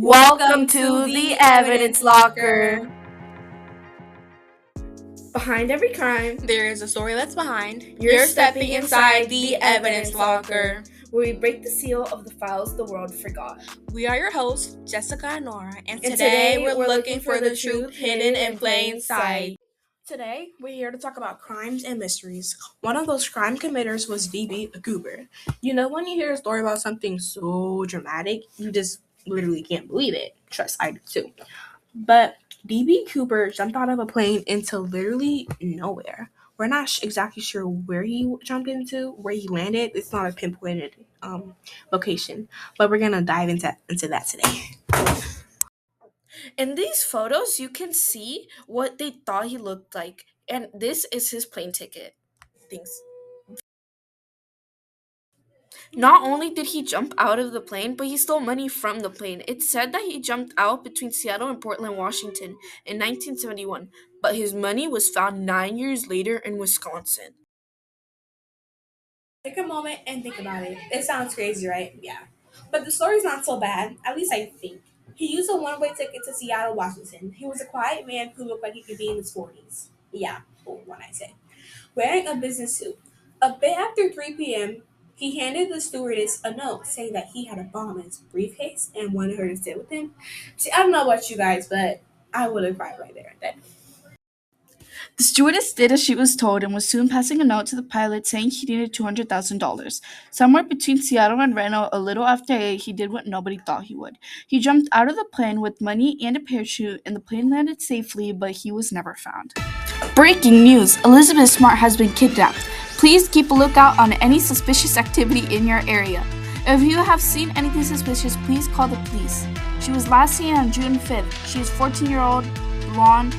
Welcome to the Evidence Locker. Behind every crime, There is a story that's behind. You're stepping inside the Evidence Locker, where we break the seal of the files the world forgot. We are your hosts, Jessica and Nora, and And today we're looking for the truth hidden in plain sight. Today, we're here to talk about crimes and mysteries. One of those crime committers was D.B. Cooper. You know, when you hear a story about something so dramatic, you just literally can't believe it. Trust, I do too. But D.B. Cooper jumped out of a plane into literally nowhere. We're not exactly sure where he jumped into, where he landed. It's not a pinpointed location, but we're gonna dive into that today. In these photos, you can see what they thought he looked like, and this is his plane ticket. Thanks. Not only did he jump out of the plane, but he stole money from the plane. It's said that he jumped out between Seattle and Portland, Washington in 1971, but his money was found 9 years later in Wisconsin. Take a moment and think about it. It sounds crazy, right? Yeah. But the story's not so bad, at least I think. He used a one-way ticket to Seattle, Washington. He was a quiet man who looked like he could be in his 40s. Yeah, when I say. Wearing a business suit. A bit after 3 p.m., he handed the stewardess a note saying that he had a bomb in his briefcase and wanted her to sit with him. See, I don't know about you guys, but I would have cried right there and then. The stewardess did as she was told and was soon passing a note to the pilot saying he needed $200,000. Somewhere between Seattle and Reno, a little after 8, he did what nobody thought he would. He jumped out of the plane with money and a parachute, and the plane landed safely, but he was never found. Breaking news! Elizabeth Smart has been kidnapped. Please keep a lookout on any suspicious activity in your area. If you have seen anything suspicious, please call the police. She was last seen on June 5th. She is 14-year-old blonde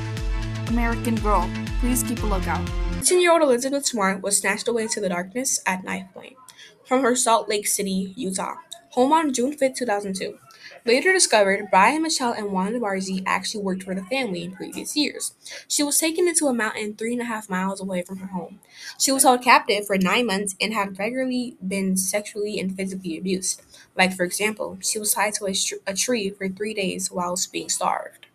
American girl. Please keep a lookout. 14-year-old Elizabeth Smart was snatched away into the darkness at knife point from her Salt Lake City, Utah, home on June 5th, 2002. Later discovered, Brian, Michelle, and Wanda Barzi actually worked for the family in previous years. She was taken into a mountain 3.5 miles away from her home. She was held captive for 9 months and had regularly been sexually and physically abused. Like, for example, she was tied to a tree for 3 days whilst being starved.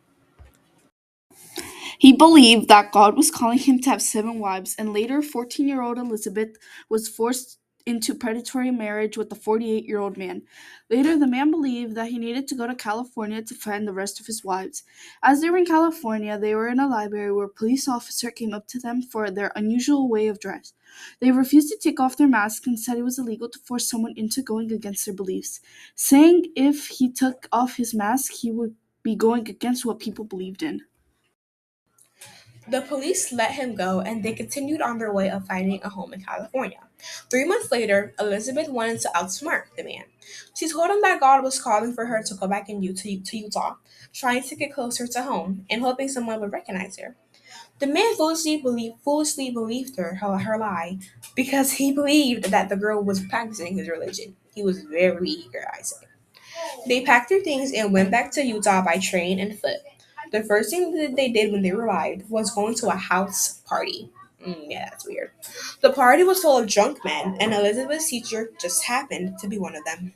He believed that God was calling him to have 7 wives, and later 14-year-old Elizabeth was forced into predatory marriage with a 48-year-old man. Later, the man believed that he needed to go to California to find the rest of his wives. As they were in California, they were in a library where a police officer came up to them for their unusual way of dress. They refused to take off their masks and said it was illegal to force someone into going against their beliefs, saying if he took off his mask, he would be going against what people believed in. The police let him go and they continued on their way of finding a home in California. 3 months later, Elizabeth wanted to outsmart the man. She told him that God was calling for her to go back to Utah, trying to get closer to home and hoping someone would recognize her. The man foolishly believed her lie because he believed that the girl was practicing his religion. He was very eager, I say. They packed their things and went back to Utah by train and foot. The first thing that they did when they arrived was going to a house party. Yeah, that's weird. The party was full of drunk men, and Elizabeth's teacher just happened to be one of them.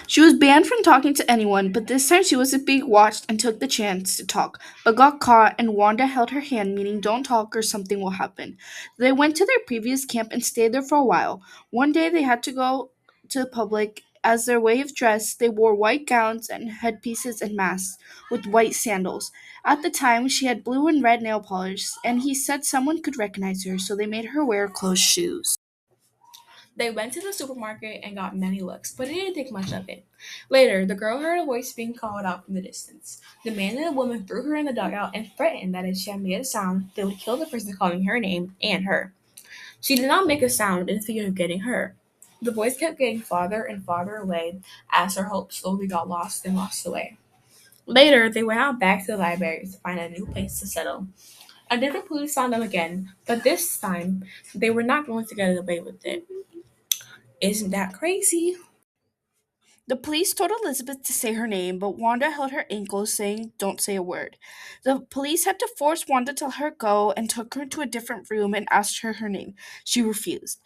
She was banned from talking to anyone, but this time she wasn't being watched and took the chance to talk, but got caught and Wanda held her hand, meaning don't talk or something will happen. They went to their previous camp and stayed there for a while. One day they had to go to the public. As their way of dress, they wore white gowns and headpieces and masks with white sandals. At the time, she had blue and red nail polish, and he said someone could recognize her, so they made her wear closed shoes. They went to the supermarket and got many looks, but it didn't think much of it. Later, the girl heard a voice being called out from the distance. The man and the woman threw her in the dugout and threatened that if she had made a sound, they would kill the person calling her name and her. She did not make a sound in fear of getting hurt. The voice kept getting farther and farther away as her hope slowly got lost and lost away. Later, they went out back to the library to find a new place to settle. A different police found them again, but this time they were not going to get away with it. Isn't that crazy? The police told Elizabeth to say her name, but Wanda held her ankles, saying, "Don't say a word." The police had to force Wanda to let her go and took her to a different room and asked her name. She refused.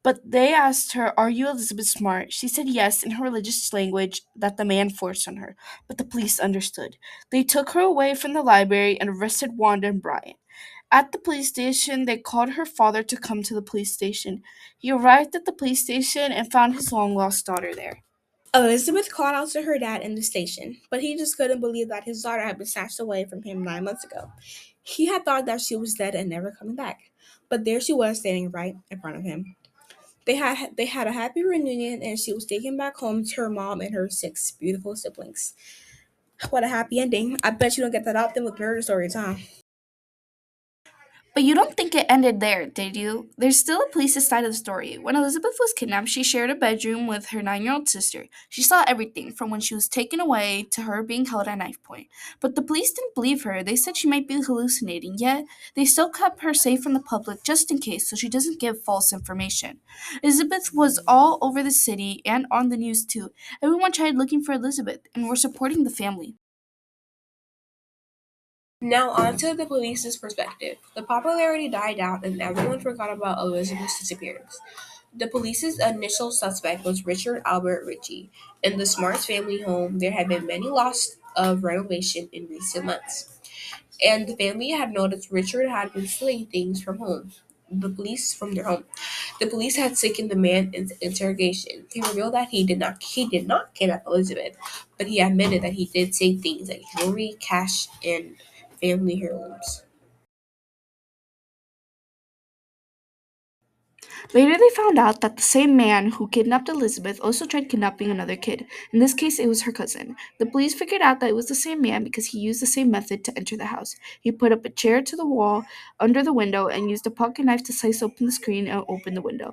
But they asked her, "Are you Elizabeth Smart?" She said yes in her religious language that the man forced on her, but the police understood. They took her away from the library and arrested Wanda and Brian. At the police station, they called her father to come to the police station. He arrived at the police station and found his long lost daughter there. Elizabeth called out to her dad in the station, but he just couldn't believe that his daughter had been snatched away from him 9 months ago. He had thought that she was dead and never coming back, but there she was standing right in front of him. They had a happy reunion, and she was taken back home to her mom and her six beautiful siblings. What a happy ending! I bet you don't get that often with murder stories, huh? But you don't think it ended there, did you? There's still a police's side of the story. When Elizabeth was kidnapped, she shared a bedroom with her 9-year-old sister. She saw everything, from when she was taken away to her being held at knife point. But the police didn't believe her. They said she might be hallucinating, yet they still kept her safe from the public just in case so she doesn't give false information. Elizabeth was all over the city and on the news too. Everyone tried looking for Elizabeth and were supporting the family. Now, on to the police's perspective. The popularity died down and everyone forgot about Elizabeth's disappearance. The police's initial suspect was Richard Albert Ritchie. In the Smarts family home, there had been many loss of renovation in recent months, and the family had noticed Richard had been stealing things from their home. The police had taken the man into interrogation. He revealed that he did not kidnap Elizabeth, but he admitted that he did take things like jewelry, cash, and family heirlooms. Later, they found out that the same man who kidnapped Elizabeth also tried kidnapping another kid. In this case, it was her cousin. The police figured out that it was the same man because he used the same method to enter the house. He put up a chair to the wall under the window and used a pocket knife to slice open the screen and open the window.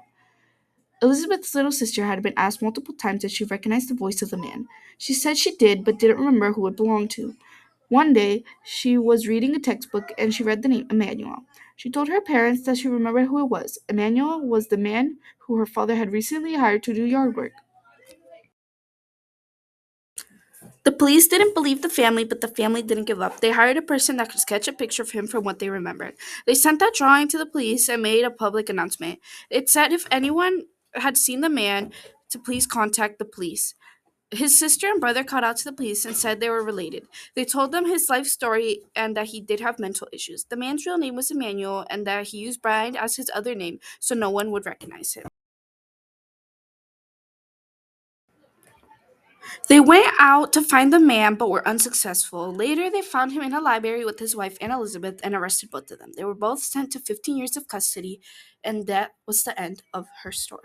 Elizabeth's little sister had been asked multiple times if she recognized the voice of the man. She said she did, but didn't remember who it belonged to. One day, she was reading a textbook and she read the name Emmanuel. She told her parents that she remembered who it was. Emmanuel was the man who her father had recently hired to do yard work. The police didn't believe the family, but the family didn't give up. They hired a person that could sketch a picture of him from what they remembered. They sent that drawing to the police and made a public announcement. It said if anyone had seen the man, to please contact the police. His sister and brother called out to the police and said they were related. They told them his life story and that he did have mental issues. The man's real name was Emmanuel and that he used Brian as his other name so no one would recognize him. They went out to find the man but were unsuccessful. Later, they found him in a library with his wife Anne Elizabeth and arrested both of them. They were both sent to 15 years of custody, and that was the end of her story.